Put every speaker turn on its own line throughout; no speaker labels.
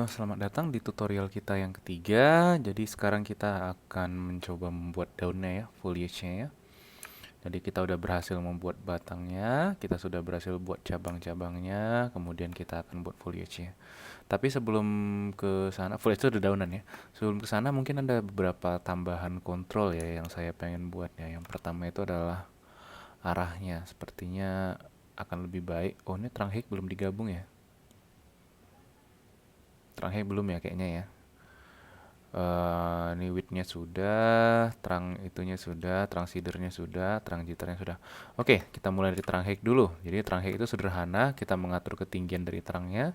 Selamat datang di tutorial kita yang ketiga. Jadi sekarang kita akan mencoba membuat daunnya ya, foliage-nya ya. Jadi kita udah berhasil membuat batangnya, kita sudah berhasil buat cabang-cabangnya, kemudian kita akan buat foliage-nya. Tapi sebelum ke sana, foliage itu udah daunan ya. Sebelum ke sana mungkin ada beberapa tambahan kontrol ya yang saya pengen buat ya. Yang pertama itu adalah arahnya. Sepertinya akan lebih baik. Oh, ini Tranghek belum digabung ya? Tranghek belum ya kayaknya ya. Ini width-nya sudah, terang itunya sudah, terang seedernya sudah, terang jitternya sudah. Oke, kita mulai dari terang height dulu. Jadi terang height itu sederhana, kita mengatur ketinggian dari terangnya.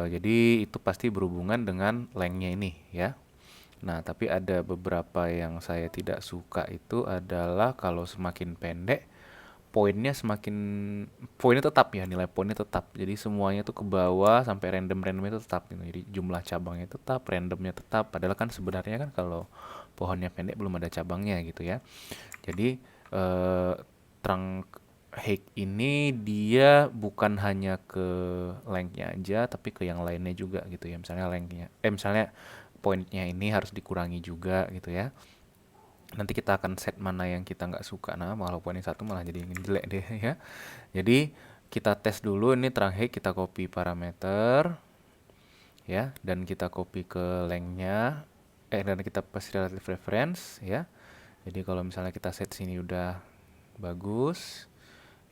Jadi itu pasti berhubungan dengan length-nya ini ya. Nah, tapi ada beberapa yang saya tidak suka itu adalah kalau semakin pendek poinnya semakin poinnya tetap ya, nilai poinnya tetap, jadi semuanya tuh ke bawah sampai randomnya itu tetap gitu. Jadi jumlah cabangnya tetap, randomnya tetap, padahal kan sebenarnya kan kalau pohonnya pendek belum ada cabangnya gitu ya. Jadi eh, trunk hake ini dia bukan hanya ke lengthnya aja tapi ke yang lainnya juga gitu ya, misalnya lengthnya misalnya poinnya ini harus dikurangi juga gitu ya. Nanti kita akan set mana yang kita nggak suka. Nah, walaupun ini satu malah jadi jelek deh ya. Jadi kita tes dulu ini terakhir, kita copy parameter ya, dan kita copy ke lengthnya, dan kita paste relative reference ya. Jadi kalau misalnya kita set sini udah bagus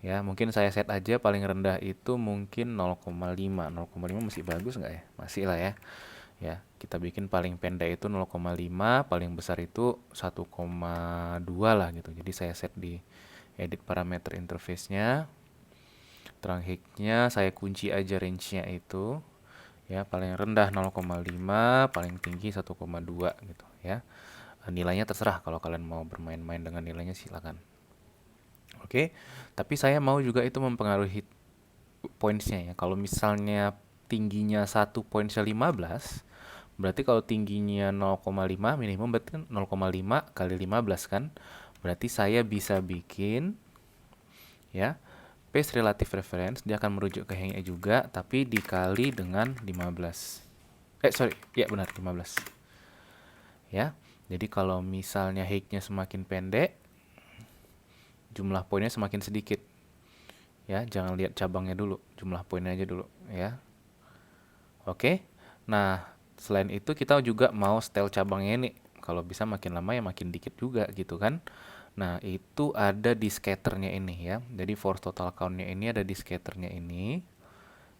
ya, mungkin saya set aja paling rendah itu mungkin 0,5. 0,5 masih bagus nggak ya? Masih lah ya. Ya, kita bikin paling pendek itu 0,5, paling besar itu 1,2 lah gitu. Jadi saya set di edit parameter interface-nya. Terang height-nya saya kunci aja range-nya itu. Ya, paling rendah 0,5, paling tinggi 1,2 gitu ya. Nilainya terserah, kalau kalian mau bermain-main dengan nilainya silakan. Oke, tapi saya mau juga itu mempengaruhi points-nya ya. Kalau misalnya tingginya 1,15, berarti kalau tingginya 0,5 minimum berarti kan 0,5 kali 15 kan. Berarti saya bisa bikin ya paste relative reference, dia akan merujuk ke hangnya juga tapi dikali dengan 15. Sorry, ya benar 15. Ya. Jadi kalau misalnya height-nya semakin pendek, jumlah poinnya semakin sedikit. Ya, jangan lihat cabangnya dulu, jumlah poinnya aja dulu ya. Oke. Nah, selain itu kita juga mau style cabangnya ini. Kalau bisa makin lama ya makin dikit juga gitu kan. Nah, itu ada di scatternya ini ya. Jadi force total count-nya ini ada di scatternya ini.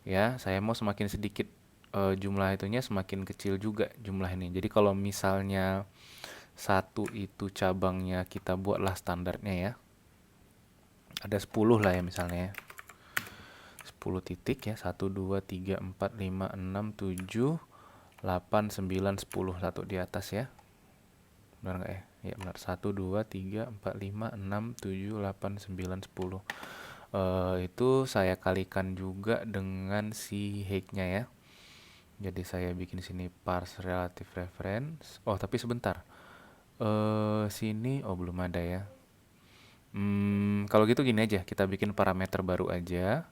Ya, saya mau semakin sedikit jumlah itunya semakin kecil juga jumlah ini. Jadi kalau misalnya satu itu cabangnya kita buatlah standarnya ya. Ada 10 lah ya misalnya ya. 10 titik ya, 1, 2, 3, 4, 5, 6, 7, 8, 9, 10, satu di atas ya. Benar nggak ya? Ya benar, 1, 2, 3, 4, 5, 6, 7, 8, 9, 10. Itu saya kalikan juga dengan si height-nya ya. Jadi saya bikin sini parse relative reference. Oh tapi sebentar, sini oh belum ada ya. Kalau gitu gini aja, kita bikin parameter baru aja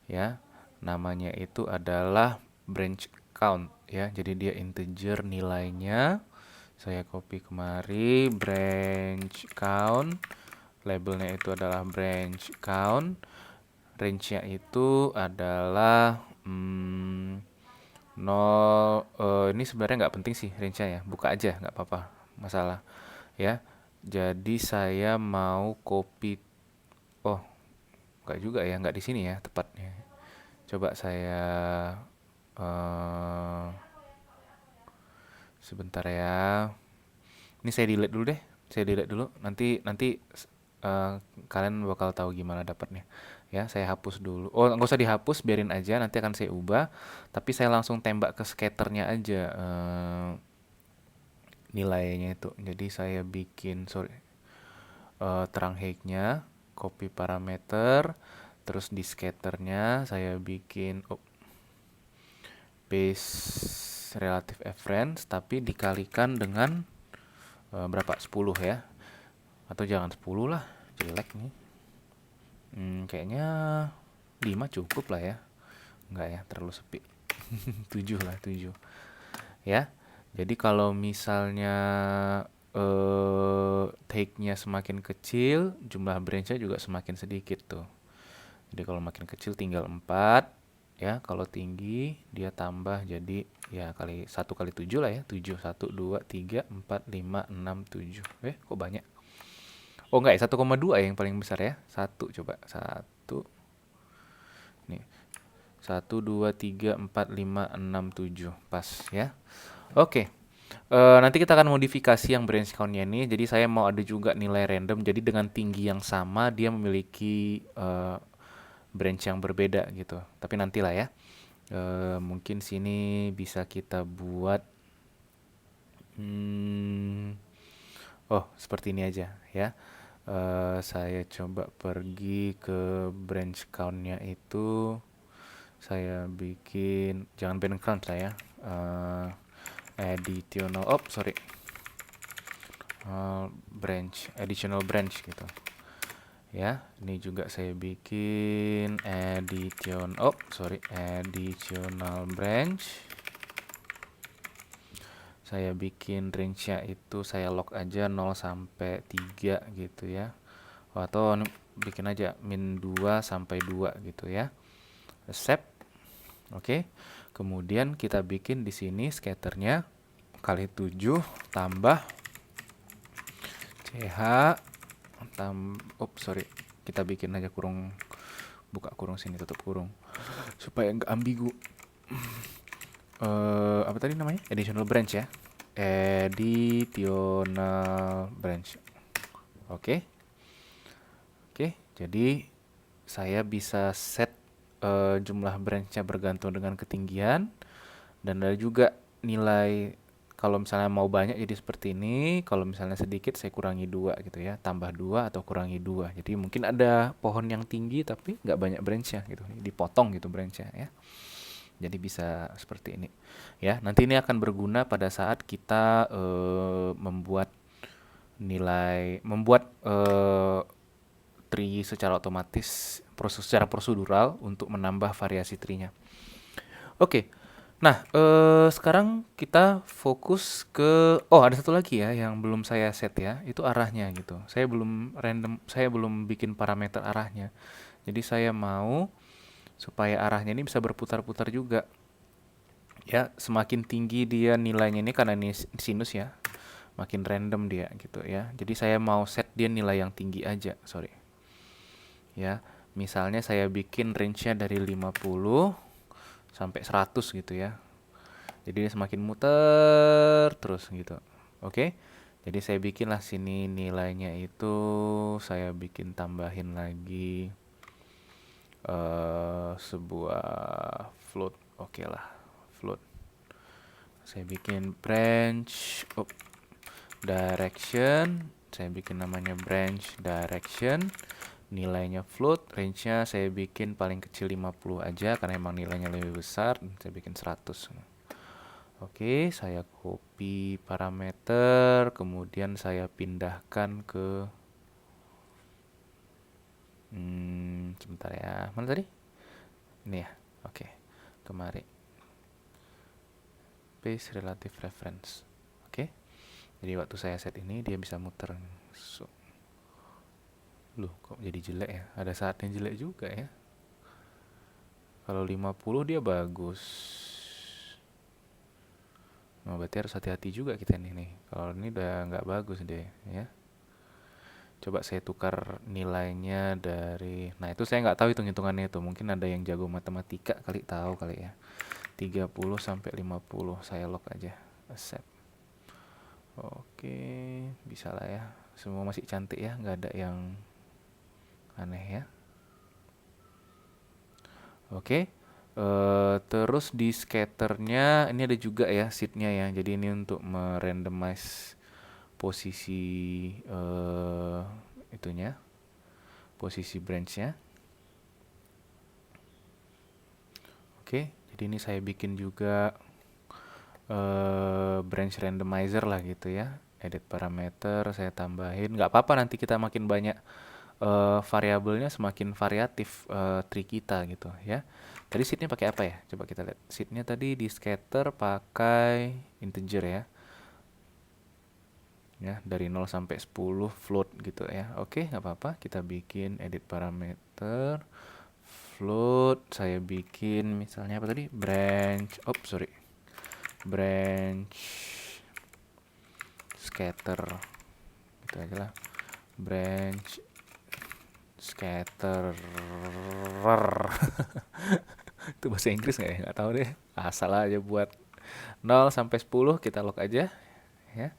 ya. Namanya itu adalah branch count ya. Jadi dia integer nilainya. Saya copy kemari, branch count. Labelnya itu adalah branch count. Range-nya itu adalah 0. Ini sebenarnya nggak penting sih range-nya ya. Buka aja, nggak apa-apa, masalah ya. Jadi saya mau copy. Oh, nggak juga ya, nggak di sini ya tepatnya. Coba saya eh sebentar ya. Ini saya delete dulu deh. Saya delete dulu. Nanti nanti eh, kalian bakal tahu gimana dapatnya. Ya, saya hapus dulu. Oh, nggak usah dihapus, biarin aja. Nanti akan saya ubah. Tapi saya langsung tembak ke scatternya aja nilainya itu. Jadi saya bikin terang height-nya, copy parameter, terus di scatternya saya bikin base relative reference tapi dikalikan dengan berapa? 10 ya. Atau jangan 10 lah, jelek nih. Kayaknya 5 cukup lah ya. Enggak ya, terlalu sepi. 7 lah, 7. Ya. Jadi kalau misalnya take-nya semakin kecil, jumlah branch-nya juga semakin sedikit tuh. Jadi kalau makin kecil tinggal 4, ya. Kalau tinggi dia tambah jadi ya kali 1 kali 7 lah ya. 7, 1, 2, 3, 4, 5, 6, 7. Kok banyak? Oh enggak ya, 1,2 yang paling besar ya. 1 coba. 1. Nih. 1, 2, 3, 4, 5, 6, 7. Pas ya. Oke. Nanti kita akan modifikasi yang branch count-nya ini. Jadi saya mau ada juga nilai random. Jadi dengan tinggi yang sama dia memiliki branch yang berbeda gitu. Tapi nantilah ya. Mungkin sini bisa kita buat seperti ini aja ya. Saya coba pergi ke branch count-nya itu. Saya bikin, jangan branch count saya. Additional branch gitu. Ya, ini juga saya bikin additional branch. Saya bikin range-nya itu saya lock aja 0 sampai 3 gitu ya. Atau bikin aja min 2 sampai 2 gitu ya. Accept. Oke. Kemudian kita bikin di sini scatternya kali 7 tambah CH kita bikin aja kurung, buka kurung sini, tutup kurung supaya nggak ambigu. Apa tadi namanya? Additional branch ya. Additional branch. Oke. Jadi saya bisa set jumlah branch-nya bergantung dengan ketinggian, dan ada juga nilai. Kalau misalnya mau banyak jadi seperti ini, kalau misalnya sedikit saya kurangi 2 gitu ya, tambah 2 atau kurangi 2. Jadi mungkin ada pohon yang tinggi tapi nggak banyak branch-nya gitu, dipotong gitu branch-nya ya. Jadi bisa seperti ini ya. Nanti ini akan berguna pada saat kita membuat tree secara otomatis, secara prosedural untuk menambah variasi tree-nya. Oke. Nah, sekarang kita fokus ke, ada satu lagi ya yang belum saya set ya, itu arahnya gitu. Saya belum bikin parameter arahnya. Jadi saya mau supaya arahnya ini bisa berputar-putar juga. Ya, semakin tinggi dia nilainya ini karena ini sinus ya, makin random dia gitu ya. Jadi saya mau set dia nilai yang tinggi aja, sorry. Ya, misalnya saya bikin range-nya dari 50 sampai 100 gitu ya. Jadi dia semakin muter terus gitu. Oke. Jadi saya bikinlah sini nilainya itu, saya bikin tambahin lagi sebuah float. Oke lah, float. Saya bikin branch direction. Saya bikin namanya branch direction. Nilainya float, range-nya saya bikin paling kecil 50 aja karena emang nilainya lebih besar. Saya bikin 100. Oke, saya copy parameter, kemudian saya pindahkan ke sebentar ya. Mana tadi? Ini ya. Oke. Kemari. Paste relative reference. Oke. Jadi waktu saya set ini dia bisa muter. Loh, kok jadi jelek ya? Ada saatnya jelek juga ya. Kalau 50 dia bagus. Nah, berarti harus hati-hati juga kita nih. Kalau ini udah nggak bagus deh ya. Coba saya tukar nilainya dari, nah itu saya nggak tahu hitung-hitungannya itu. Mungkin ada yang jago matematika kali tahu kali ya. 30 sampai 50 saya lock aja. Accept. Oke, bisa lah ya. Semua masih cantik ya, nggak ada yang aneh ya. Oke. Terus di scatternya ini ada juga ya seednya ya. Jadi ini untuk merandomize posisi itunya, posisi branch-nya. Oke, jadi ini saya bikin juga branch randomizer lah gitu ya. Edit parameter saya tambahin. Nggak apa-apa nanti kita makin banyak variabelnya semakin variatif tree kita gitu ya. Tadi seednya pakai apa ya? Coba kita lihat. Seednya tadi di scatter pakai integer ya. Ya, dari 0 sampai 10 float gitu ya. Oke, nggak apa-apa. Kita bikin edit parameter float. Saya bikin misalnya apa tadi? Branch. Branch scatter. Gitu aja lah. Branch scatter. Itu bahasa Inggris nggak ya? Nggak tahu deh. Asal aja buat 0 sampai 10 kita lock aja ya.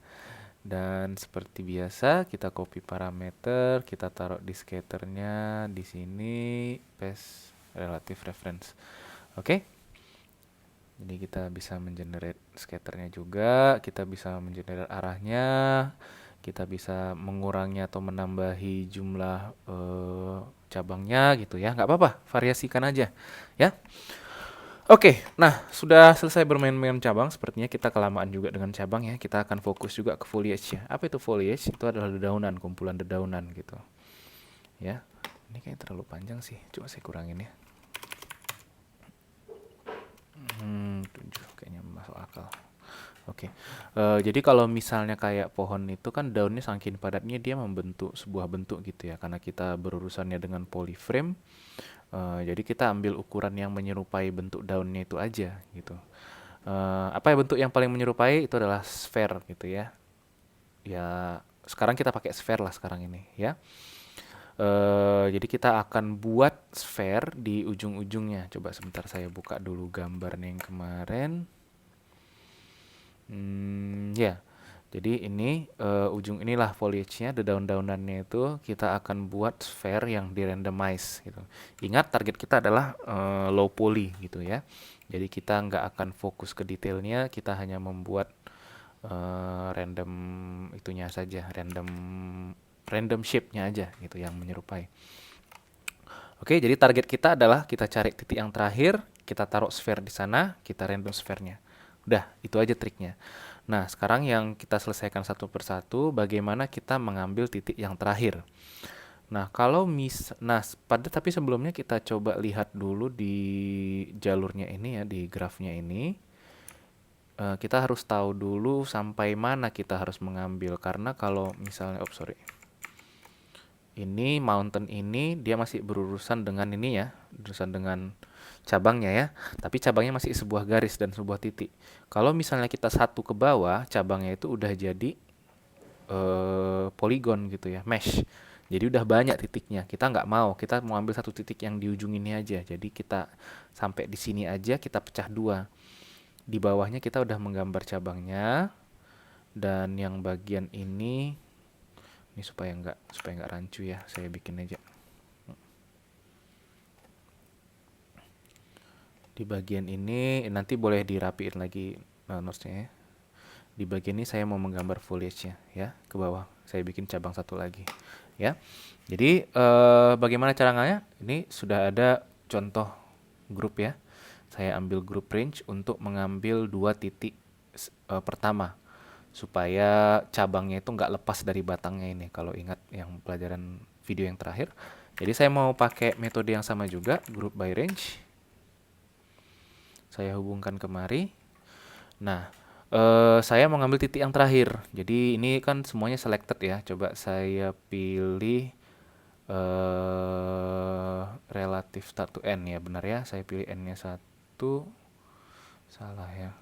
Dan seperti biasa kita copy parameter, kita taruh di scatternya di sini, paste relative reference. Oke. Jadi kita bisa mengenerate scatternya juga, kita bisa mengenerate arahnya, kita bisa mengurangi atau menambahi jumlah cabangnya gitu ya. Nggak apa-apa, variasikan aja ya. Oke, nah sudah selesai bermain-main cabang. Sepertinya kita kelamaan juga dengan cabang ya. Kita akan fokus juga ke foliage ya. Apa itu foliage? Itu adalah dedaunan, kumpulan dedaunan gitu. Ya, ini kayaknya terlalu panjang sih. Coba saya kurangin ya. 7 kayaknya masuk akal. Oke, jadi kalau misalnya kayak pohon itu kan daunnya saking padatnya dia membentuk sebuah bentuk gitu ya. Karena kita berurusannya dengan polyframe. Jadi kita ambil ukuran yang menyerupai bentuk daunnya itu aja gitu. Apa ya bentuk yang paling menyerupai itu adalah sphere gitu ya. Ya sekarang kita pakai sphere lah sekarang ini ya. Jadi kita akan buat sphere di ujung-ujungnya. Coba sebentar saya buka dulu gambarnya yang kemarin. Ya. Jadi ini ujung inilah foliage-nya, daun-daunannya itu kita akan buat sphere yang di randomize gitu. Ingat target kita adalah low poly gitu ya. Jadi kita nggak akan fokus ke detailnya, kita hanya membuat random itunya saja, random shape-nya aja gitu yang menyerupai. Oke, jadi target kita adalah kita cari titik yang terakhir, kita taruh sphere di sana, kita random sphere-nya. Udah, itu aja triknya. Nah, sekarang yang kita selesaikan satu persatu, bagaimana kita mengambil titik yang terakhir. Nah, tapi sebelumnya kita coba lihat dulu di jalurnya ini ya, di grafnya ini. Kita harus tahu dulu sampai mana kita harus mengambil, karena kalau misalnya, ini mountain ini dia masih berurusan dengan ini ya, berurusan dengan cabangnya ya, tapi cabangnya masih sebuah garis dan sebuah titik. Kalau misalnya kita satu ke bawah, cabangnya itu udah jadi polygon gitu ya, mesh. Jadi udah banyak titiknya. Kita nggak mau, kita mau ambil satu titik yang di ujung ini aja. Jadi kita sampai di sini aja, kita pecah dua. Di bawahnya kita udah menggambar cabangnya, dan yang bagian ini supaya nggak rancu ya, saya bikin aja. Di bagian ini nanti boleh dirapiin lagi notes-nya ya. Di bagian ini saya mau menggambar foliage-nya ya, ke bawah. Saya bikin cabang satu lagi ya. Jadi bagaimana caranya? Ini sudah ada contoh grup ya. Saya ambil grup range untuk mengambil dua titik pertama supaya cabangnya itu nggak lepas dari batangnya ini, kalau ingat yang pelajaran video yang terakhir. Jadi saya mau pakai metode yang sama juga, group by range. Saya hubungkan kemari. Nah, saya mau ngambil titik yang terakhir. Jadi ini kan semuanya selected ya. Coba saya pilih relative start to end ya, benar ya. Saya pilih n-nya 1. Salah ya.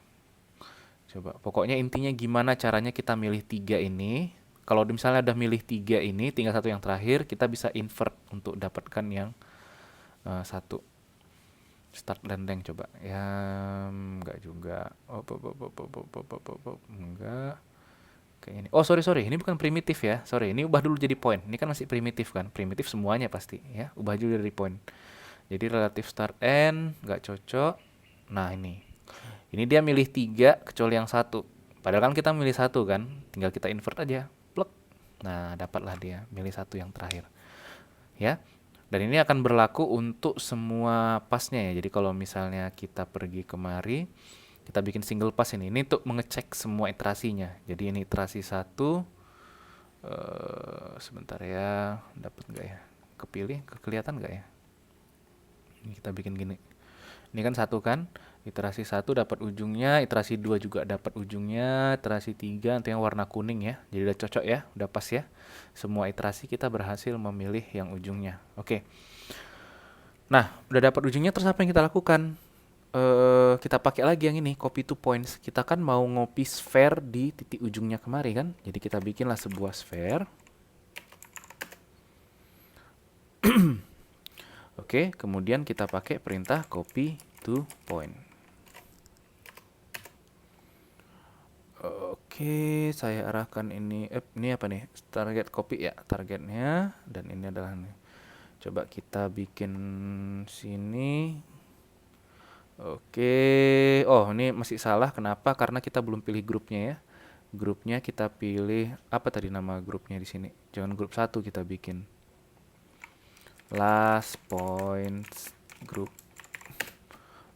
Coba, pokoknya intinya gimana caranya kita milih 3 ini. Kalau misalnya udah milih 3 ini, tinggal satu yang terakhir, kita bisa invert untuk dapatkan yang 1. Start landing coba. Ya, enggak juga. Enggak. Kayak ini. Oh, sorry. Ini bukan primitif ya. Sorry, ini ubah dulu jadi point. Ini kan masih primitif kan. Primitif semuanya pasti ya. Ubah dulu dari point. Jadi relative start end enggak cocok. Nah, ini dia milih 3 kecuali yang 1. Padahal kan kita milih 1 kan. Tinggal kita invert aja. Plek. Nah, dapatlah dia. Milih 1 yang terakhir. Ya. Dan ini akan berlaku untuk semua pasnya ya. Jadi kalau misalnya kita pergi kemari, kita bikin single pass ini. Ini untuk mengecek semua iterasinya. Jadi ini iterasi 1. Sebentar ya, dapat nggak ya? Kepilih, kelihatan nggak ya? Ini kita bikin gini. Ini kan satu kan, iterasi satu dapat ujungnya, iterasi dua juga dapat ujungnya, iterasi tiga nanti yang warna kuning ya. Jadi udah cocok ya, udah pas ya. Semua iterasi kita berhasil memilih yang ujungnya. Oke. Nah, udah dapat ujungnya terus apa yang kita lakukan? Kita pakai lagi yang ini, copy to points. Kita kan mau ngopi sphere di titik ujungnya kemari kan. Jadi kita bikinlah sebuah sphere. Oke, kemudian kita pakai perintah copy to point. Oke, saya arahkan ini apa nih? Target copy ya, targetnya. Dan ini adalah nih. Coba kita bikin sini. Oke, oh ini masih salah. Kenapa? Karena kita belum pilih grupnya ya. Grupnya kita pilih apa tadi nama grupnya di sini? Jangan grup satu kita bikin. Last points group.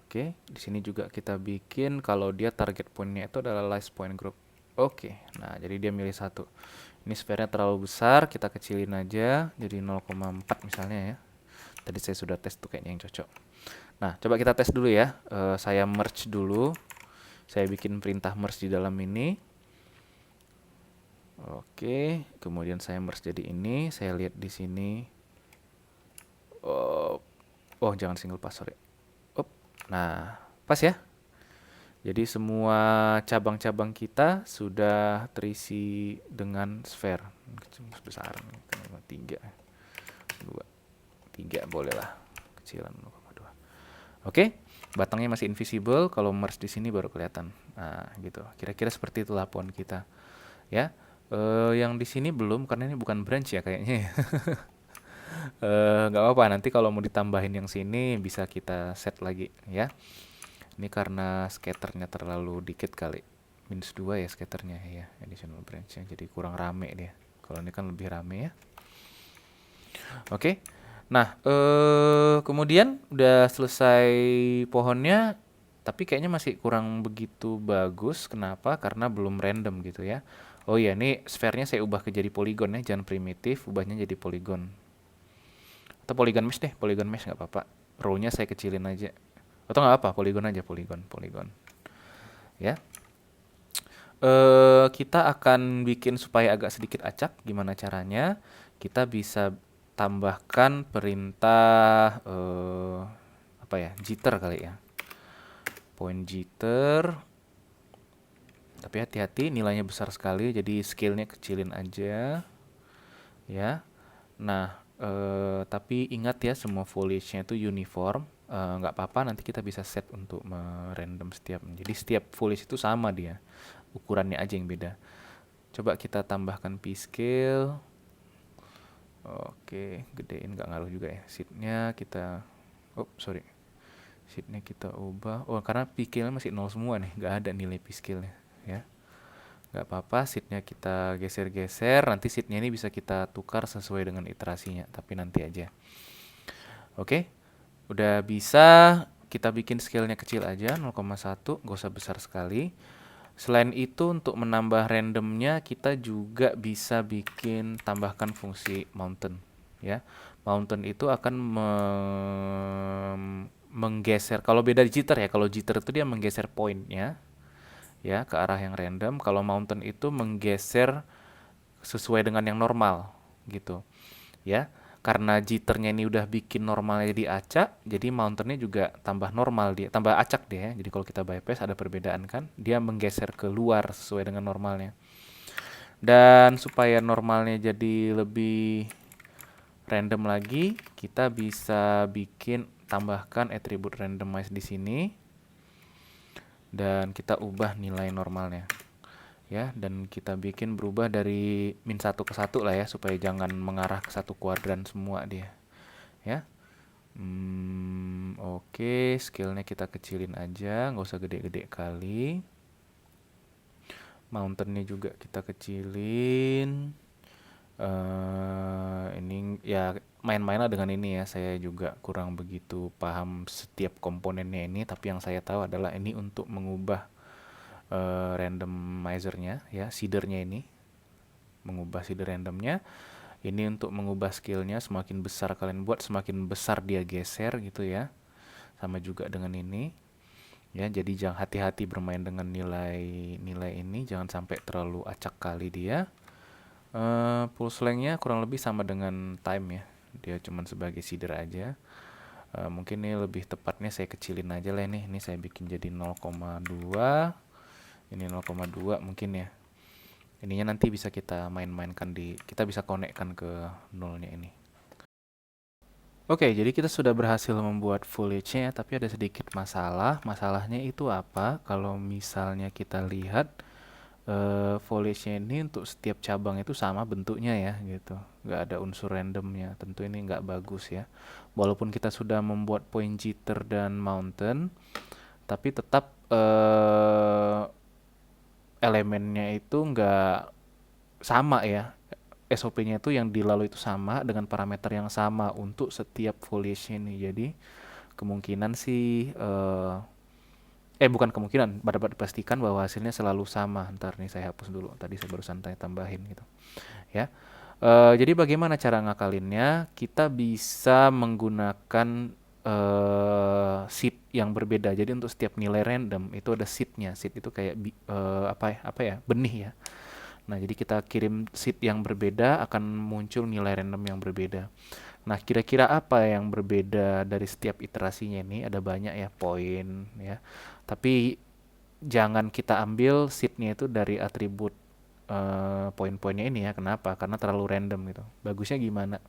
Oke, di sini juga kita bikin kalau dia target pointnya itu adalah last point group. Oke, nah jadi dia milih satu. Ini sfernya terlalu besar, kita kecilin aja jadi 0,4 misalnya ya. Tadi saya sudah tes tuh kayaknya yang cocok. Nah, coba kita tes dulu ya. Saya merge dulu. Saya bikin perintah merge di dalam ini. Oke, kemudian saya merge jadi ini. Saya lihat di sini. Oh, jangan single pass, sorry. Nah, pas ya. Jadi semua cabang-cabang kita sudah terisi dengan sphere. Besar, 3, 2, 3 boleh lah. Kecilan 0,2. Oke, batangnya masih invisible. Kalau merge di sini baru kelihatan. Nah, gitu. Kira-kira seperti itulah pohon kita. Ya, yang di sini belum karena ini bukan branch ya kayaknya. Nggak apa-apa. Nanti kalau mau ditambahin yang sini bisa kita set lagi ya. Ini karena scatternya terlalu dikit kali. -2 ya scatternya ya. Additional branch jadi kurang rame dia. Kalau ini kan lebih rame ya. Oke. Nah, kemudian udah selesai pohonnya, tapi kayaknya masih kurang begitu bagus. Kenapa? Karena belum random gitu ya. Oh iya, ini sfernya saya ubah ke jadi polygon ya, jangan primitif, ubahnya jadi polygon. Atau polygon mesh deh, polygon mesh nggak apa-apa. Row-nya saya kecilin aja. Atau nggak apa, polygon aja, polygon. Ya. Kita akan bikin supaya agak sedikit acak. Gimana caranya? Kita bisa tambahkan perintah apa ya? Jitter kali ya. Point jitter. Tapi hati-hati nilainya besar sekali, jadi scale-nya kecilin aja. Ya. Nah, tapi ingat ya semua foliage-nya itu uniform. Nggak apa-apa, nanti kita bisa set untuk merandom setiap. Jadi setiap foliage itu sama dia. Ukurannya aja yang beda. Coba kita tambahkan p-scale. Oke, gedein nggak ngaruh juga ya. Sheet-nya kita, sorry. Sheet-nya kita ubah. Oh, karena p-scale masih 0 semua nih, nggak ada nilai p-scale-nya. Ya, nggak apa-apa. Sheet-nya kita geser-geser. Nanti sheet-nya ini bisa kita tukar sesuai dengan iterasinya. Tapi nanti aja. Oke, udah bisa. Kita bikin scale-nya kecil aja, 0,1. Nggak usah besar sekali. Selain itu untuk menambah randomnya kita juga bisa bikin tambahkan fungsi mountain ya. Mountain itu akan menggeser, kalau beda di jitter ya, kalau jitter itu dia menggeser pointnya ya ke arah yang random. Kalau mountain itu menggeser sesuai dengan yang normal gitu ya. Karena jitternya ini udah bikin normalnya jadi acak, jadi mountainnya juga tambah normal dia, tambah acak dia. Jadi kalau kita bypass ada perbedaan kan, dia menggeser keluar sesuai dengan normalnya. Dan supaya normalnya jadi lebih random lagi, kita bisa bikin tambahkan atribut randomize di sini, dan kita ubah nilai normalnya. Ya, dan kita bikin berubah dari -1 ke 1 lah ya, supaya jangan mengarah ke satu kuadran semua dia ya. Oke, scale-nya kita kecilin aja, nggak usah gede-gede kali. Mountain-nya juga kita kecilin. Ini ya main-main lah dengan ini ya, saya juga kurang begitu paham setiap komponennya ini, tapi yang saya tahu adalah ini untuk mengubah randomizer-nya ya, seeder-nya ini mengubah seeder randomnya. Ini untuk mengubah scale-nya, semakin besar kalian buat, semakin besar dia geser gitu ya. Sama juga dengan ini. Ya, jadi jangan hati-hati bermain dengan nilai ini, jangan sampai terlalu acak kali dia. Pulse length-nya kurang lebih sama dengan time ya. Dia cuma sebagai seeder aja. Mungkin ini lebih tepatnya saya kecilin aja lah ini. Ini saya bikin jadi 0,2. Ini 0,2 mungkin ya. Ininya nanti bisa kita main-mainkan kita bisa konekkan ke nolnya ini. Oke, jadi kita sudah berhasil membuat foliage-nya, tapi ada sedikit masalah. Masalahnya itu apa? Kalau misalnya kita lihat foliage-nya ini untuk setiap cabang itu sama bentuknya ya, gitu. Nggak ada unsur randomnya. Tentu ini nggak bagus ya. Walaupun kita sudah membuat point jitter dan mountain, tapi tetap elemennya itu nggak sama ya. SOP-nya itu yang dilalui itu sama dengan parameter yang sama untuk setiap foliage ini. Jadi kemungkinan sih bukan kemungkinan, dapat dipastikan bahwa hasilnya selalu sama. Ntar nih saya hapus dulu. Tadi saya barusan tambahin gitu. Ya. Jadi bagaimana cara ngakalinnya? Kita bisa menggunakan seed yang berbeda. Jadi untuk setiap nilai random itu ada seednya. Seed itu kayak benih ya. Nah, jadi kita kirim seed yang berbeda akan muncul nilai random yang berbeda. Nah, kira-kira apa yang berbeda dari setiap iterasinya ini? Ada banyak ya poin ya. Tapi jangan kita ambil seednya itu dari atribut poin-poinnya ini ya. Kenapa? Karena terlalu random gitu. Bagusnya gimana?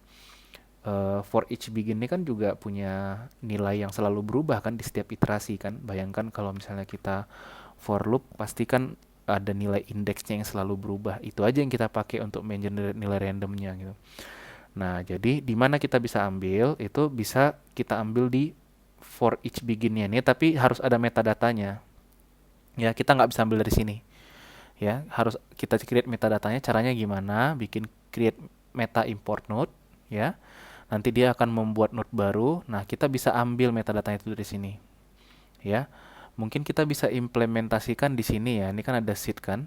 For each begin ini kan juga punya nilai yang selalu berubah kan di setiap iterasi kan. Bayangkan kalau misalnya kita for loop, pasti kan ada nilai indeksnya yang selalu berubah. Itu aja yang kita pakai untuk mengenerate nilai randomnya gitu. Nah, jadi di mana kita bisa ambil? Itu bisa kita ambil di for each begin-nya nih, tapi harus ada metadatanya. Ya, kita nggak bisa ambil dari sini. Ya, harus kita create metadatanya. Caranya gimana? Bikin create meta import node ya. Nanti dia akan membuat node baru. Nah, kita bisa ambil metadatanya itu dari sini. Ya. Mungkin kita bisa implementasikan di sini ya. Ini kan ada seed kan.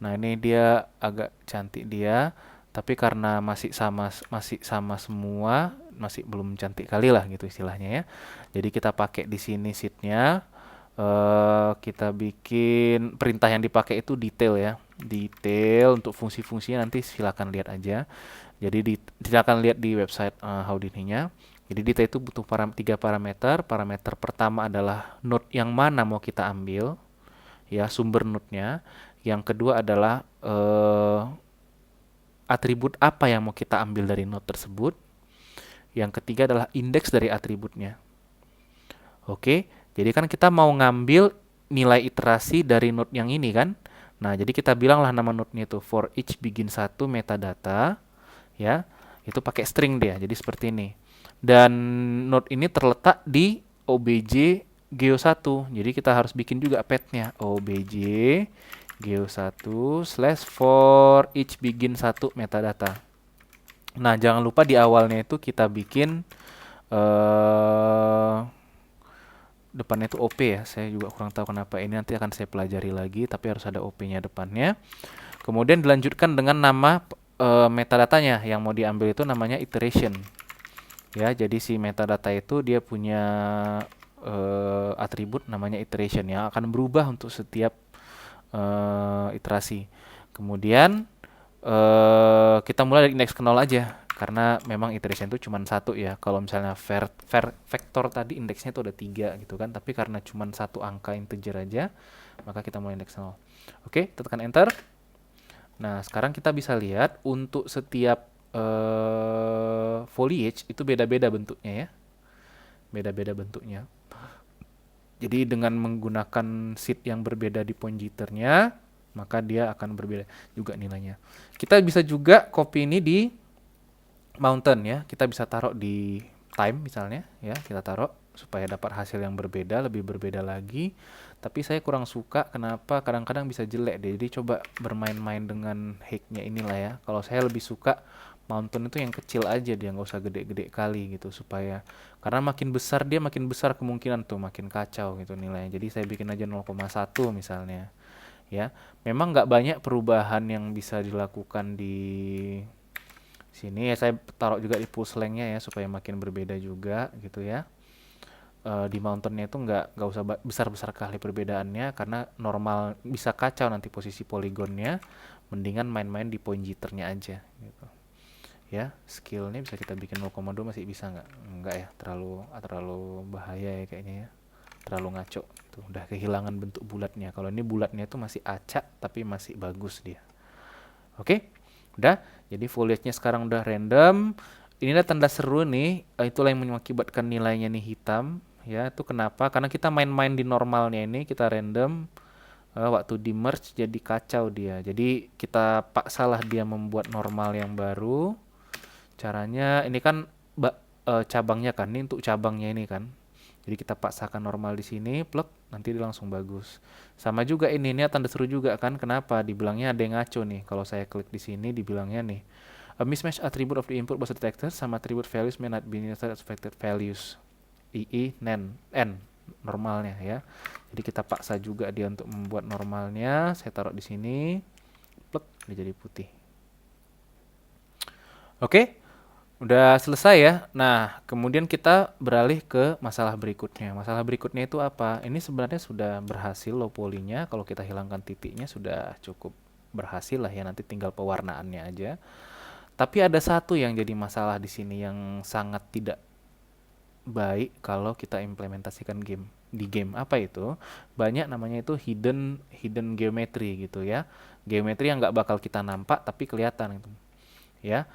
Nah, ini dia agak cantik dia, tapi karena masih sama semua, masih belum cantik kali lah gitu istilahnya ya. Jadi kita pakai di sini seednya. Kita bikin perintah yang dipakai itu detail ya. Detail untuk fungsi-fungsinya nanti silakan lihat aja. Jadi silakan lihat di website Houdini-nya. Jadi detail itu butuh 3 parameter. Parameter pertama adalah node yang mana mau kita ambil, ya sumber node-nya. Yang kedua adalah atribut apa yang mau kita ambil dari node tersebut. Yang ketiga adalah indeks dari atributnya. Oke, jadi kan kita mau ngambil nilai iterasi dari node yang ini kan. Nah, jadi kita bilanglah nama node-nya itu for each begin 1 metadata. Ya, itu pakai string dia. Jadi seperti ini. Dan node ini terletak di obj geo1. Jadi kita harus bikin juga path-nya obj geo1 / for each begin 1 metadata. Nah, jangan lupa di awalnya itu kita bikin depannya itu OP ya. Saya juga kurang tahu kenapa. Ini nanti akan saya pelajari lagi, tapi harus ada OP-nya depannya. Kemudian dilanjutkan dengan nama metadatanya yang mau diambil itu namanya iteration. Ya, jadi si metadata itu dia punya atribut namanya iteration yang akan berubah untuk setiap iterasi. Kemudian kita mulai dari indeks ke 0 aja karena memang iteration itu cuma satu ya. Kalau misalnya vektor tadi indeksnya itu ada 3 gitu kan, tapi karena cuma satu angka integer aja, maka kita mulai indeks 0. Oke, tekan enter. Nah, sekarang kita bisa lihat untuk setiap foliage itu beda-beda bentuknya ya. Beda-beda bentuknya. Jadi dengan menggunakan seed yang berbeda di point jitternya, maka dia akan berbeda juga nilainya. Kita bisa juga copy ini di mountain ya. Kita bisa taruh di time misalnya ya. Kita taruh supaya dapat hasil yang berbeda, lebih berbeda lagi. Tapi saya kurang suka kenapa kadang-kadang bisa jelek deh. Jadi coba bermain-main dengan height-nya inilah ya. Kalau saya lebih suka mountain itu yang kecil aja, dia nggak usah gede-gede kali gitu, supaya karena makin besar dia makin besar kemungkinan tuh makin kacau gitu nilainya. Jadi saya bikin aja 0,1 misalnya Ya, memang nggak banyak perubahan yang bisa dilakukan di sini ya. Saya taruh juga di pulse length-nya ya supaya makin berbeda juga gitu ya. Di mountain-nya itu nggak usah besar-besar kali perbedaannya karena normal bisa kacau nanti posisi poligonnya. Mendingan main-main di point jitternya aja gitu. Ya, skillnya bisa kita bikin 0,2 masih bisa nggak? Nggak ya, terlalu bahaya ya kayaknya ya. Terlalu ngaco itu udah kehilangan bentuk bulatnya. Kalau ini bulatnya itu masih acak tapi masih bagus dia. Oke, udah. Jadi foliage-nya sekarang udah random. Inilah tanda seru nih. Itulah yang mengakibatkan nilainya nih hitam. Ya, itu kenapa? Karena kita main-main di normalnya ini, kita random. Waktu di merge jadi kacau dia. Jadi kita paksalah dia membuat normal yang baru. Caranya ini kan cabangnya kan, ini untuk cabangnya ini kan. Jadi kita paksakan normal di sini, plug, nanti dia langsung bagus. Sama juga ini tanda seru juga kan. Kenapa? Dibilangnya ada yang ngaco nih. Kalau saya klik di sini dibilangnya nih, a mismatch attribute of the input was detected, some attribute values may not be necessary as expected values. II, N, normalnya ya. Jadi kita paksa juga dia untuk membuat normalnya. Saya taruh di sini, plug, dia jadi putih. Oke, udah selesai ya. Nah, kemudian kita beralih ke masalah berikutnya. Masalah berikutnya itu apa? Ini sebenarnya sudah berhasil low polynya. Kalau kita hilangkan titiknya sudah cukup berhasil lah ya. Nanti tinggal pewarnaannya aja. Tapi ada satu yang jadi masalah di sini yang sangat tidak baik kalau kita implementasikan di game. Apa itu? Banyak namanya itu hidden geometry gitu ya. Geometri yang nggak bakal kita nampak tapi kelihatan gitu. Ya,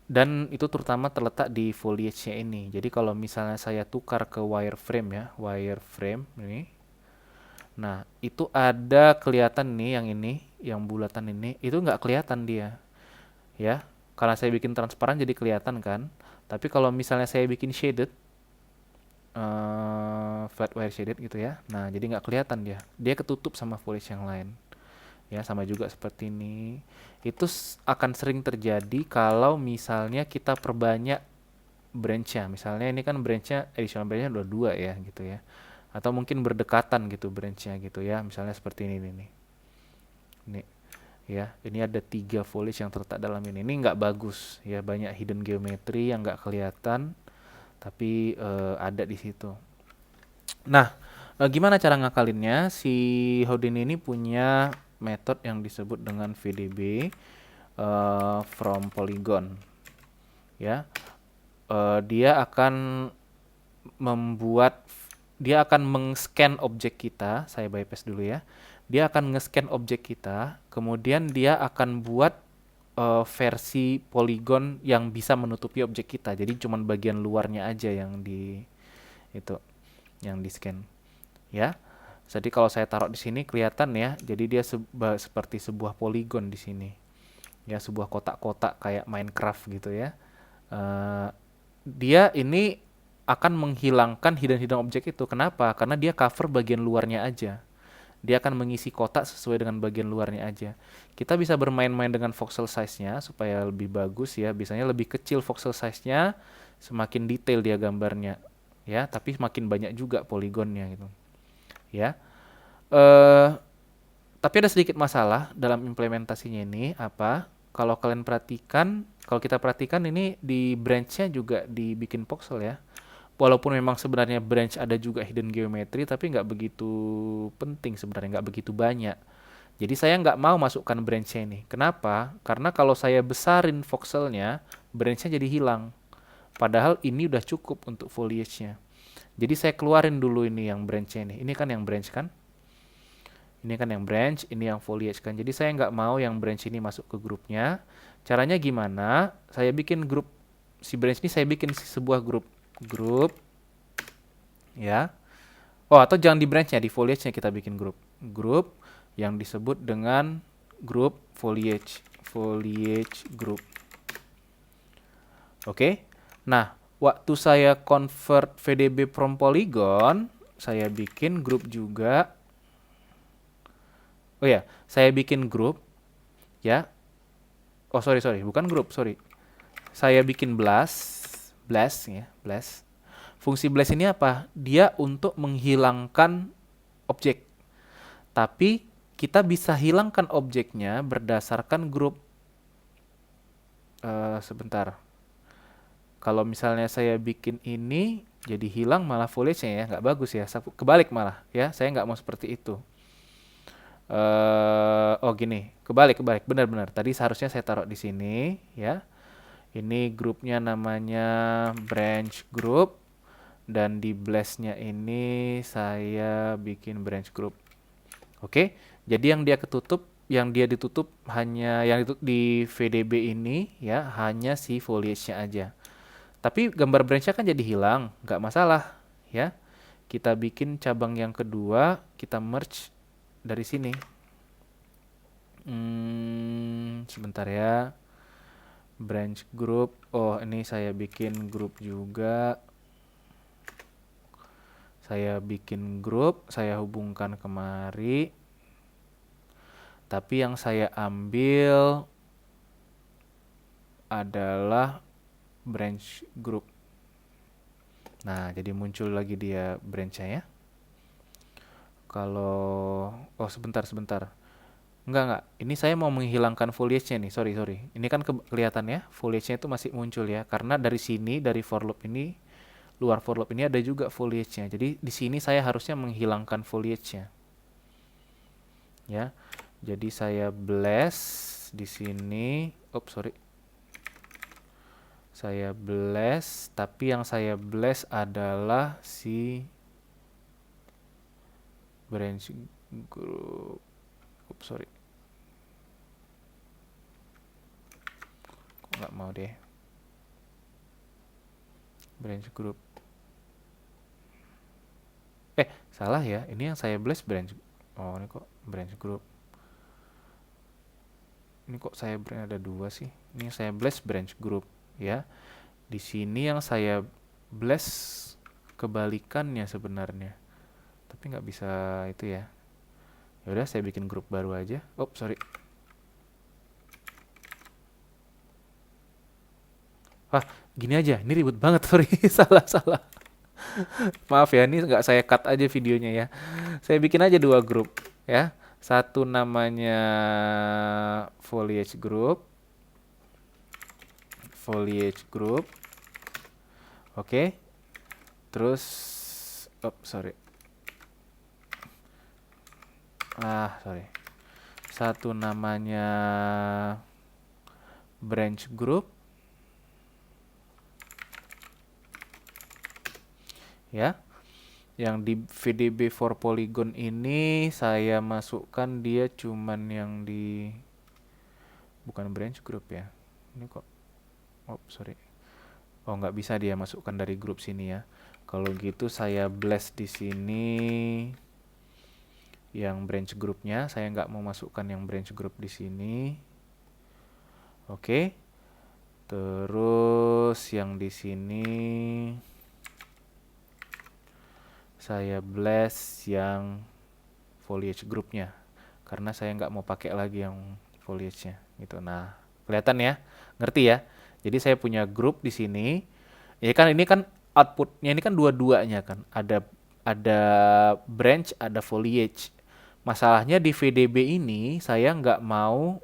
dan itu terutama terletak di foliage-nya ini. Jadi kalau misalnya saya tukar ke wireframe ya, wireframe ini. Nah, itu ada kelihatan nih yang ini, yang bulatan ini, itu nggak kelihatan dia. Ya, karena saya bikin transparan jadi kelihatan kan. Tapi kalau misalnya saya bikin shaded, flat wire shaded gitu ya. Nah, jadi nggak kelihatan dia. Dia ketutup sama foliage yang lain. Ya, sama juga seperti ini. Itu akan sering terjadi kalau misalnya kita perbanyak branch-nya. Misalnya ini kan branch-nya, additional branch-nya udah 2 ya gitu ya. Atau mungkin berdekatan gitu branch-nya gitu ya. Misalnya seperti ini nih. Ini ya, ini ada 3 foliage yang terletak dalam ini. Ini nggak bagus ya, banyak hidden geometry yang nggak kelihatan tapi ada di situ. Nah, gimana cara ngakalinnya? Si Houdini ini punya method yang disebut dengan VDB from polygon. Ya, dia akan meng-scan objek kita. Saya bypass dulu ya. Dia akan nge-scan objek kita, kemudian dia akan buat versi polygon yang bisa menutupi objek kita. Jadi cuman bagian luarnya aja yang di scan. Ya. Jadi kalau saya taruh di sini kelihatan ya. Jadi dia seperti sebuah polygon di sini. Ya, sebuah kotak-kotak kayak Minecraft gitu ya. Dia ini akan menghilangkan hidden objek itu. Kenapa? Karena dia cover bagian luarnya aja. Dia akan mengisi kotak sesuai dengan bagian luarnya aja. Kita bisa bermain-main dengan voxel size-nya supaya lebih bagus ya. Biasanya lebih kecil voxel size-nya, semakin detail dia gambarnya. Ya, tapi semakin banyak juga poligonnya gitu. Ya. Tapi ada sedikit masalah dalam implementasinya ini. Apa? Kalau kita perhatikan ini di branch-nya juga dibikin voxel ya. Walaupun memang sebenarnya branch ada juga hidden geometry, tapi nggak begitu penting sebenarnya, nggak begitu banyak. Jadi saya nggak mau masukkan branch-nya ini. Kenapa? Karena kalau saya besarin voxelnya, branch-nya jadi hilang. Padahal ini udah cukup untuk foliage-nya. Jadi saya keluarin dulu ini yang branch-nya ini. Ini kan yang branch kan? Ini kan yang branch, ini yang foliage kan. Jadi saya nggak mau yang branch ini masuk ke grupnya. Caranya gimana? Saya bikin grup, si branch ini saya bikin sebuah grup ya. Oh, atau jangan di branch-nya, di foliage-nya kita bikin grup yang disebut dengan grup foliage group. Oke. Nah, waktu saya convert VDB from polygon, saya bikin grup juga. Oh ya, saya bikin grup ya. Oh, sorry, bukan grup, sorry. Saya bikin blast ya, blast. Fungsi blast ini apa? Dia untuk menghilangkan objek. Tapi kita bisa hilangkan objeknya berdasarkan grup. Sebentar. Kalau misalnya saya bikin ini, jadi hilang malah foliage-nya ya, nggak bagus ya. Kebalik malah ya, saya nggak mau seperti itu. Oh gini, kebalik, benar-benar. Tadi seharusnya saya taruh di sini ya. Ini grupnya namanya branch group, dan di blast-nya ini saya bikin branch group. Oke, jadi yang dia ditutup hanya yang itu di VDB ini ya, hanya si foliage-nya aja. Tapi gambar branch-nya kan jadi hilang, nggak masalah ya. Kita bikin cabang yang kedua, kita merge dari sini. Sebentar ya. Branch group. Oh, ini saya bikin grup juga. Saya bikin grup, saya hubungkan kemari. Tapi yang saya ambil adalah branch group. Nah, jadi muncul lagi dia branch-nya ya. Kalau sebentar. Enggak. Ini saya mau menghilangkan foliage-nya nih. Sorry. Ini kan kelihatan ya, foliage-nya itu masih muncul ya. Karena dari sini, dari for loop ini, luar for loop ini ada juga foliage-nya. Jadi di sini saya harusnya menghilangkan foliage-nya. Ya. Jadi saya blast di sini. Saya blast, tapi yang saya blast adalah si branch group. Kok nggak mau deh. Branch group. Salah ya. Ini yang saya blast branch. Oh, ini kok branch group. Ini kok saya ada dua sih. Ini yang saya blast branch group ya. Di sini yang saya blast kebalikannya sebenarnya. Tapi nggak bisa itu ya. Ya udah, saya bikin grup baru aja. Gini aja. Ini ribet banget, sorry. Salah. Maaf ya, ini nggak saya cut aja videonya ya. Saya bikin aja dua grup ya. Satu namanya foliage group. Oke. Terus sorry. Satu namanya branch group. Ya. Yang di VDB for polygon ini saya masukkan dia cuman yang di bukan branch group ya. Ini kok sorry. Nggak bisa dia masukkan dari grup sini ya. Kalau gitu saya blast di sini yang branch groupnya. Saya nggak mau masukkan yang branch group di sini. Oke. Terus yang di sini saya blast yang foliage groupnya, karena saya nggak mau pakai lagi yang foliage-nya gitu. Nah, kelihatan ya, ngerti ya. Jadi saya punya grup di sini. Ya kan, ini kan outputnya ini kan dua-duanya kan. Ada branch, ada foliage. Masalahnya di VDB ini saya nggak mau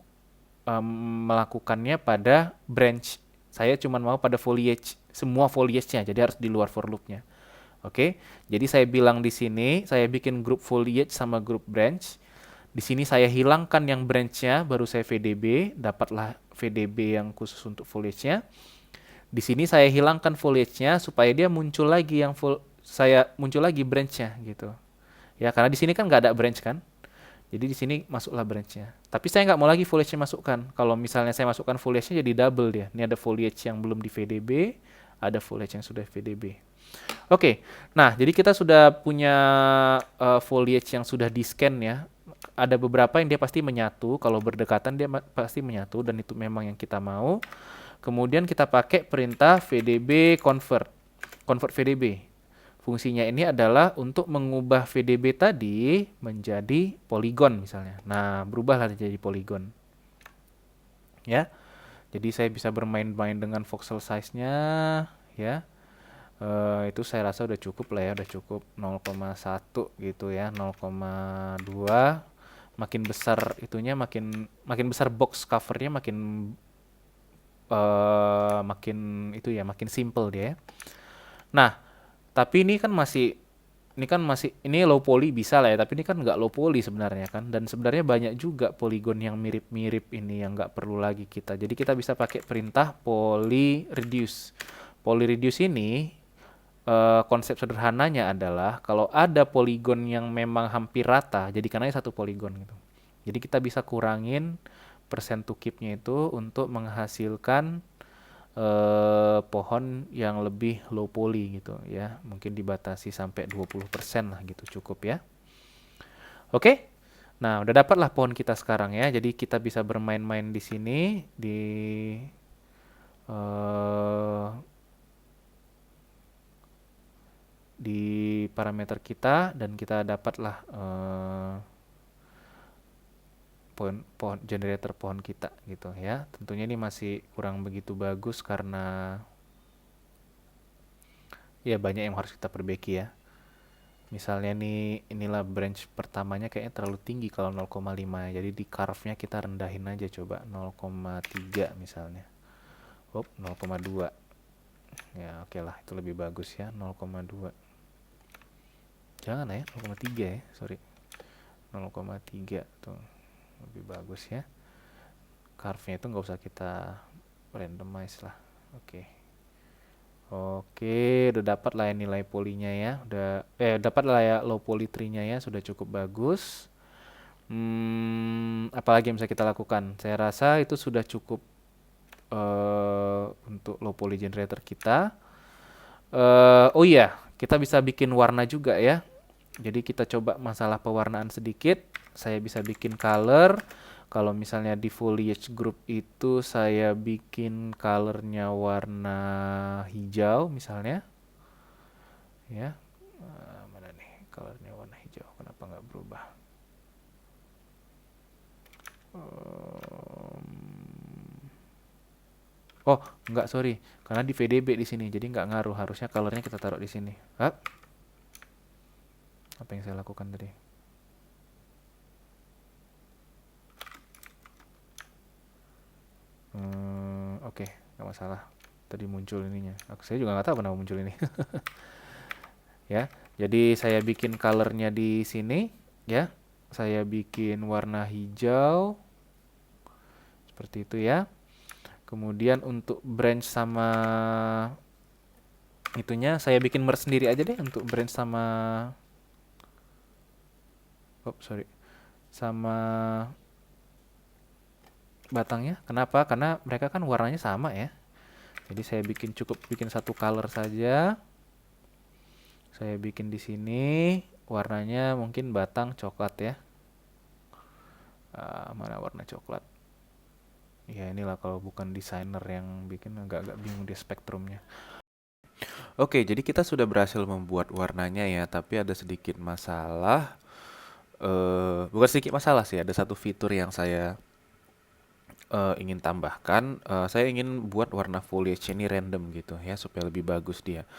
melakukannya pada branch. Saya cuma mau pada foliage, semua foliage-nya. Jadi harus di luar for loop-nya. Oke, jadi saya bilang di sini, saya bikin grup foliage sama grup branch. Di sini saya hilangkan yang branch-nya, baru saya VDB, dapatlah VDB yang khusus untuk foliage-nya. Di sini saya hilangkan foliage-nya supaya dia muncul lagi muncul lagi branch-nya gitu. Ya, karena di sini kan nggak ada branch kan. Jadi di sini masuklah branch-nya. Tapi saya nggak mau lagi foliage-nya masukkan. Kalau misalnya saya masukkan foliage-nya jadi double dia. Ini ada foliage yang belum di VDB, ada foliage yang sudah VDB. Oke, nah jadi kita sudah punya foliage yang sudah di-scan ya. Ada beberapa yang dia pasti menyatu, kalau berdekatan dia pasti menyatu, dan itu memang yang kita mau. Kemudian kita pakai perintah VDB convert VDB. Fungsinya ini adalah untuk mengubah VDB tadi menjadi polygon misalnya. Nah, berubahlah jadi polygon. Ya. Jadi saya bisa bermain-main dengan voxel size-nya ya. Itu saya rasa udah cukup lah ya, udah cukup 0,1 gitu ya, 0,2 makin besar itunya, makin besar box covernya, makin itu ya, makin simple dia ya. Nah, tapi ini low poly bisa lah ya, tapi ini kan nggak low poly sebenarnya kan, dan sebenarnya banyak juga polygon yang mirip-mirip ini yang nggak perlu lagi kita. Jadi kita bisa pakai perintah poly reduce. Poly reduce ini konsep sederhananya adalah kalau ada poligon yang memang hampir rata, jadikan aja satu poligon gitu. Jadi kita bisa kurangin persen to keep-nya itu untuk menghasilkan pohon yang lebih low poly gitu ya. Mungkin dibatasi sampai 20% lah gitu, cukup ya. Oke. Nah, udah dapat lah pohon kita sekarang ya. Jadi kita bisa bermain-main di sini eh, di parameter kita, dan kita dapatlah pohon generator pohon kita gitu ya. Tentunya ini masih kurang begitu bagus karena ya banyak yang harus kita perbaiki ya. Misalnya nih, inilah branch pertamanya kayaknya terlalu tinggi kalau 0,5 ya. Jadi di curve-nya kita rendahin aja coba 0,3 misalnya. 0,2. Ya oke lah, itu lebih bagus ya, 0,2. Jangan ya, 0,3 ya, sorry. 0,3 tuh lebih bagus ya. Curve-nya itu nggak usah kita randomize lah. Oke. Oke, udah dapat lah ya nilai polinya ya. Dapat lah ya low poly tree-nya ya, sudah cukup bagus. Apalagi yang bisa kita lakukan? Saya rasa itu sudah cukup untuk low poly generator kita. Oh iya, kita bisa bikin warna juga ya. Jadi kita coba masalah pewarnaan sedikit. Saya bisa bikin color. Kalau misalnya di foliage group itu saya bikin colornya warna hijau misalnya. Ya, mana nih colornya warna hijau? Kenapa nggak berubah? Oh, nggak, sorry. Karena di VDB di sini, jadi nggak ngaruh. Harusnya colornya kita taruh di sini. Apa yang saya lakukan tadi? Oke, nggak masalah. Tadi muncul ininya. Saya juga nggak tahu kenapa muncul ini. Ya, jadi saya bikin colornya di sini. Ya, saya bikin warna hijau. Seperti itu ya. Kemudian untuk branch sama itunya saya bikin merge sendiri aja deh untuk branch sama sama batangnya. Kenapa? Karena mereka kan warnanya sama ya. Jadi saya cukup bikin satu color saja. Saya bikin di sini warnanya mungkin batang coklat ya. Mana warna coklat? Ya inilah kalau bukan desainer yang bikin, agak-agak bingung di spektrumnya. Oke, jadi kita sudah berhasil membuat warnanya ya, tapi ada sedikit masalah. Bukan sedikit masalah sih, ada satu fitur yang saya ingin tambahkan. Saya ingin buat warna foliage ini random gitu ya, supaya lebih bagus dia.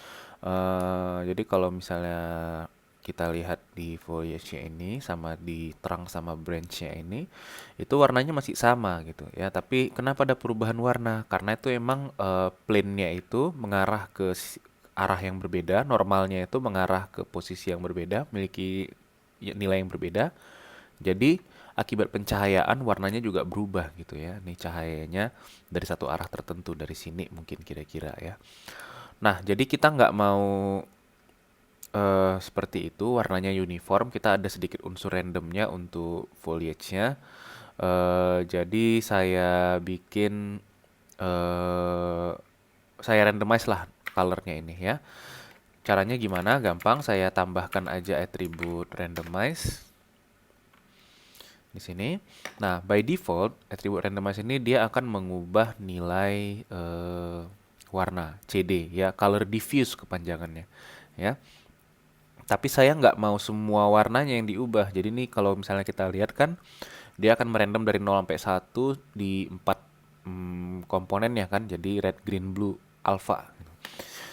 Jadi kalau misalnya kita lihat di foliage ini sama di trunk sama branch-nya ini, itu warnanya masih sama gitu ya. Tapi kenapa ada perubahan warna? Karena itu emang plane-nya itu mengarah ke arah yang berbeda, normalnya itu mengarah ke posisi yang berbeda, memiliki nilai yang berbeda. Jadi akibat pencahayaan warnanya juga berubah gitu ya. Nih cahayanya dari satu arah tertentu, dari sini mungkin kira-kira ya. Nah, jadi kita nggak mau seperti itu, warnanya uniform. Kita ada sedikit unsur randomnya untuk foliage-nya. Jadi saya bikin saya randomize lah colornya ini ya. Caranya gimana? Gampang, saya tambahkan aja atribut randomize di sini. Nah, by default atribut randomize ini dia akan mengubah nilai warna CD ya, color diffuse kepanjangannya ya. Tapi saya nggak mau semua warnanya yang diubah. Jadi nih kalau misalnya kita lihat kan dia akan merandom dari 0 sampai 1 di 4 komponen ya kan. Jadi red, green, blue, alpha.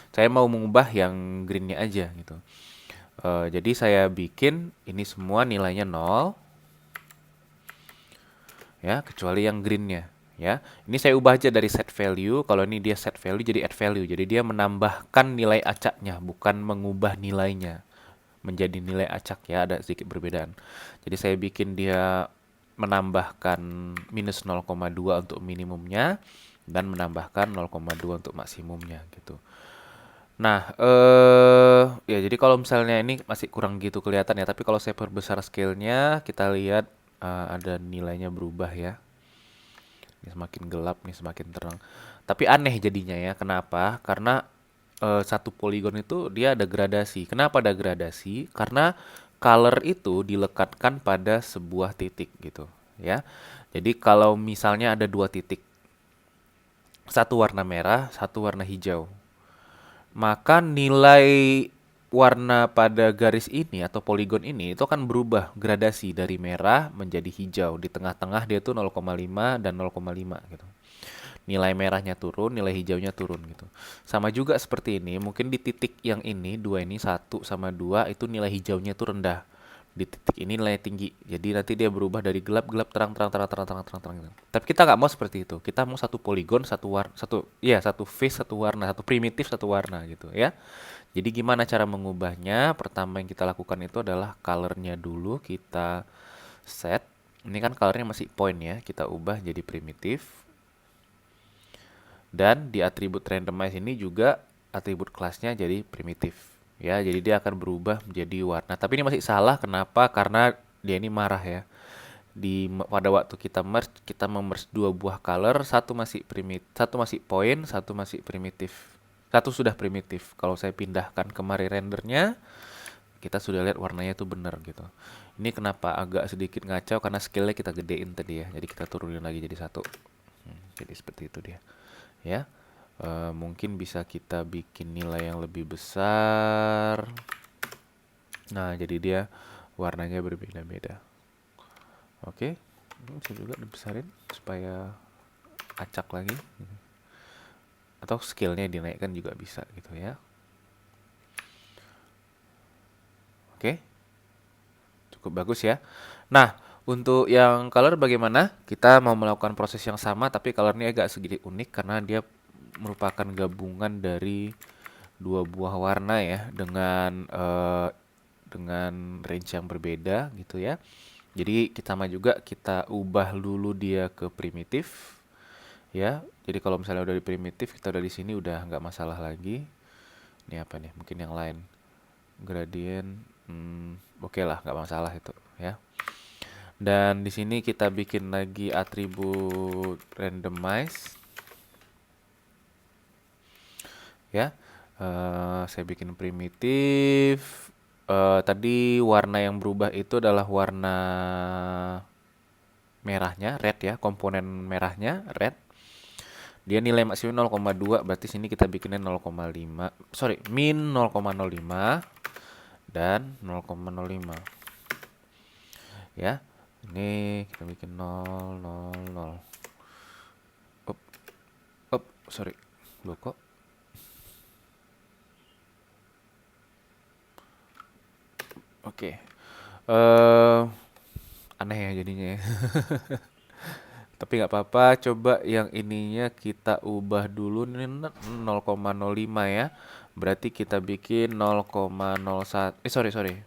Saya mau mengubah yang greennya aja gitu. Jadi saya bikin ini semua nilainya 0. ya, kecuali yang greennya. Ya, ini saya ubah aja dari set value. Kalau ini dia set value jadi add value. Jadi dia menambahkan nilai acaknya, bukan mengubah nilainya menjadi nilai acak ya, ada sedikit perbedaan. Jadi saya bikin dia menambahkan minus 0,2 untuk minimumnya dan menambahkan 0,2 untuk maksimumnya gitu. Nah, ya jadi kalau misalnya ini masih kurang gitu kelihatan ya, tapi kalau saya perbesar scale-nya, kita lihat ada nilainya berubah ya. Ini semakin gelap, nih semakin terang. Tapi aneh jadinya ya, kenapa? Karena satu poligon itu dia ada gradasi. Kenapa ada gradasi? Karena color itu dilekatkan pada sebuah titik gitu ya. Jadi kalau misalnya ada dua titik, satu warna merah, satu warna hijau, maka nilai warna pada garis ini atau poligon ini itu akan berubah gradasi dari merah menjadi hijau. Di tengah-tengah dia tuh 0,5 dan 0,5 gitu. Nilai merahnya turun, nilai hijaunya turun gitu. Sama juga seperti ini, mungkin di titik yang ini, dua ini, 1 sama 2 itu nilai hijaunya itu rendah. Di titik ini nilai tinggi. Jadi nanti dia berubah dari gelap, gelap, terang, terang, terang, terang, terang, terang, terang gitu. Tapi kita nggak mau seperti itu. Kita mau satu poligon, satu warna, satu face, satu warna, satu primitif, satu warna gitu ya. Jadi gimana cara mengubahnya? Pertama yang kita lakukan itu adalah colornya dulu kita set. Ini kan colornya masih point ya, kita ubah jadi primitif. Dan di atribut randomize ini juga atribut kelasnya jadi primitif. Ya, jadi dia akan berubah menjadi warna. Tapi ini masih salah, kenapa? Karena dia ini marah ya. Pada waktu kita memerge dua buah color, satu masih primitif, satu masih point, satu masih primitif. Satu sudah primitif. Kalau saya pindahkan kemari rendernya, kita sudah lihat warnanya itu benar gitu. Ini kenapa agak sedikit ngacau karena scale-nya kita gedein tadi ya. Jadi kita turunin lagi jadi satu. Jadi seperti itu dia. Ya. Mungkin bisa kita bikin nilai yang lebih besar. Nah, jadi dia warnanya berbeda-beda. Oke, bisa juga dibesarin supaya acak lagi. Atau scale-nya dinaikkan juga bisa gitu ya. Oke, cukup bagus ya. Nah, untuk yang color bagaimana? Kita mau melakukan proses yang sama, tapi colornya agak sedikit unik karena dia merupakan gabungan dari dua buah warna ya dengan range yang berbeda gitu ya. Jadi kita sama juga kita ubah dulu dia ke primitif ya. Jadi kalau misalnya udah di primitif, kita udah di sini udah nggak masalah lagi. Ini apa nih? Mungkin yang lain. Gradient, oke lah, nggak masalah itu ya. Dan di sini kita bikin lagi atribut randomize ya. Saya bikin primitif. Tadi warna yang berubah itu adalah warna merahnya, red ya, komponen merahnya red. Dia nilai maksimum 0,2, berarti sini kita bikinnya 0,5. Sorry, min 0,05 dan 0,05. Ya. Ini kita bikin 0, 0, 0. Sorry. Loh kok. Oke. Aneh ya jadinya ya. Tapi nggak apa-apa, coba yang ininya kita ubah dulu nih 0,05 ya. Berarti kita bikin 0,01. Sorry.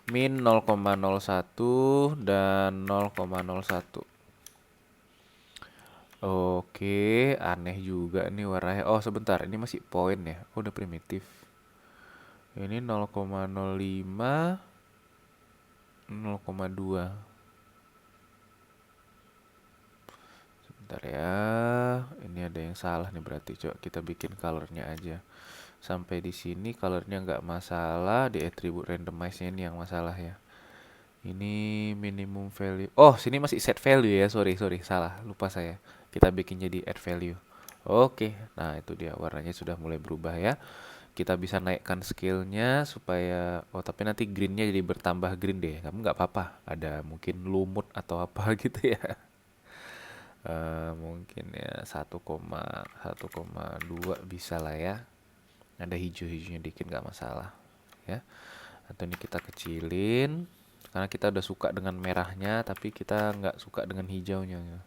Min 0,01 dan 0,01. Oke, aneh juga nih warnanya. Oh, sebentar, ini masih point ya. Oh, udah primitif. Ini 0,05, 0,2. Sebentar ya. Ini ada yang salah nih berarti. Coba kita bikin colornya aja. Sampai di sini colornya nggak masalah. Di attribute randomize-nya ini yang masalah ya. Ini minimum value. Oh, sini masih set value ya. Sorry, salah. Lupa saya. Kita bikin jadi add value. Oke, nah itu dia warnanya sudah mulai berubah ya. Kita bisa naikkan scale-nya supaya, oh tapi nanti green-nya jadi bertambah green deh. Kamu nggak apa-apa. Ada mungkin lumut atau apa gitu ya. Mungkin ya 1,2 bisa lah ya. Ada hijau-hijaunya dikit nggak masalah ya. Atau ini kita kecilin karena kita udah suka dengan merahnya tapi kita nggak suka dengan hijaunya gitu.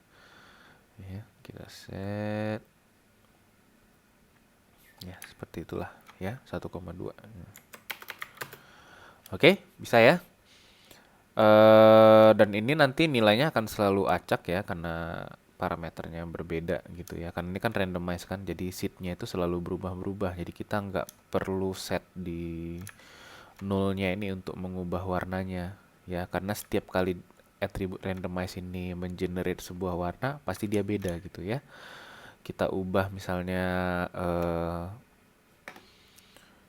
Ya, kita set ya seperti itulah ya 1,2. Oke, bisa ya. Dan ini nanti nilainya akan selalu acak ya karena parameternya berbeda gitu ya. Karena ini kan randomize kan, jadi seednya itu selalu berubah-berubah. Jadi kita nggak perlu set di nolnya ini untuk mengubah warnanya ya, karena setiap kali atribut randomize ini mengenerate sebuah warna pasti dia beda gitu ya. Kita ubah misalnya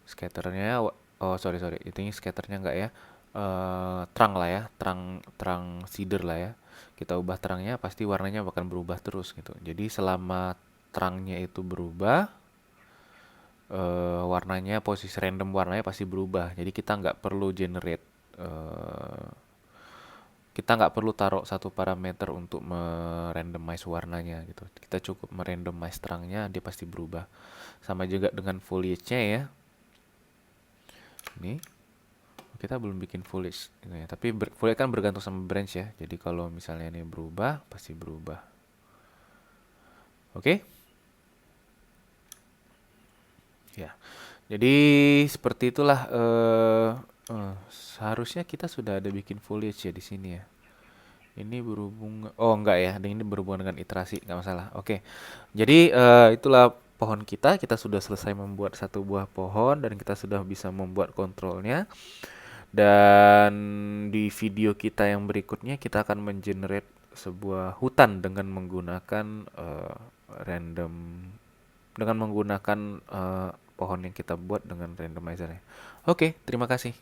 scatternya, oh sorry sorry, itu scatternya enggak ya, terang lah ya, terang cider lah ya. Kita ubah terangnya pasti warnanya bakal berubah terus gitu. Jadi selama terangnya itu berubah, warnanya, posisi random warnanya pasti berubah. Jadi kita nggak perlu generate, kita nggak perlu taruh satu parameter untuk merandomize warnanya gitu. Kita cukup merandomize terangnya, dia pasti berubah. Sama juga dengan foliage-nya ya. Ini kita belum bikin foliage gitu ya. Tapi foliage kan bergantung sama branch ya. Jadi kalau misalnya ini berubah, pasti berubah. Oke? Ya. Jadi seperti itulah, seharusnya kita sudah ada bikin foliage ya di sini ya. Ini berhubung, oh enggak ya, ini berhubungan dengan iterasi, nggak masalah. Oke, jadi itulah pohon kita. Kita sudah selesai membuat satu buah pohon dan kita sudah bisa membuat kontrolnya. Dan di video kita yang berikutnya kita akan mengenerate sebuah hutan dengan menggunakan random, dengan menggunakan pohon yang kita buat dengan randomizer. Oke, terima kasih.